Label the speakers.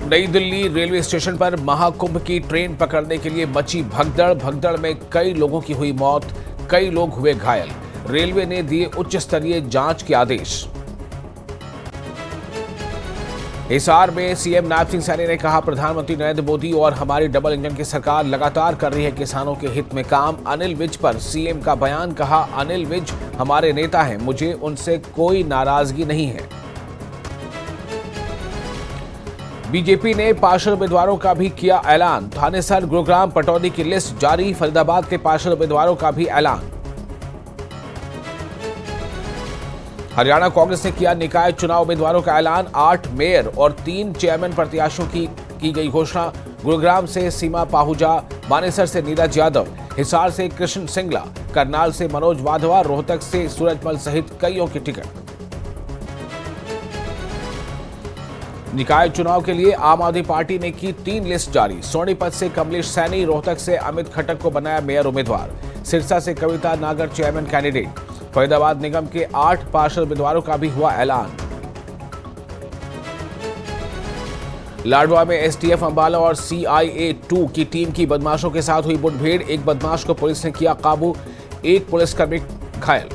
Speaker 1: नई Delhi railway station पर महाकुंभ की ट्रेन पकड़ने के लिए मची भगदड़। भगदड़ में कई लोगों की हुई मौत, कई लोग हुए घायल। रेलवे ने दिए उच्च स्तरीय जांच के आदेश। हिसार में सीएम नायब सिंह सैनी ने कहा, प्रधानमंत्री नरेंद्र मोदी और हमारी डबल इंजन की सरकार लगातार कर रही है किसानों के हित में काम। अनिल विज पर सीएम का बयान, कहा अनिल विज हमारे नेता हैं, मुझे उनसे कोई नाराजगी नहीं है। बीजेपी ने पार्षद उम्मीदवारों का भी किया ऐलान। थानेसर, गुरुग्राम, पटौदी की लिस्ट जारी। फरीदाबाद के पार्षद उम्मीदवारों का भी ऐलान। हरियाणा कांग्रेस ने किया निकाय चुनाव उम्मीदवारों का ऐलान। 8 मेयर और 3 चेयरमैन प्रत्याशियों की गई घोषणा। गुरुग्राम से सीमा पाहुजा, मानेसर से नीरज यादव, हिसार से कृष्ण सिंगला, करनाल से मनोज वाधवा, रोहतक से सूरजमल सहित कईयों की टिकट। निकाय चुनाव के लिए आम आदमी पार्टी ने की 3 लिस्ट जारी। सोनीपत से कमलेश सैनी, रोहतक से अमित खट्टर को बनाया मेयर उम्मीदवार। सिरसा से कविता नागर चेयरमैन कैंडिडेट। फरीदाबाद निगम के 8 पार्षद उम्मीदवारों का भी हुआ ऐलान। लाडवा में एसटीएफ अंबाला और CIA2 की टीम की बदमाशों के साथ हुई मुठभेड़। एक बदमाश को पुलिस ने किया काबू, एक पुलिसकर्मी घायल।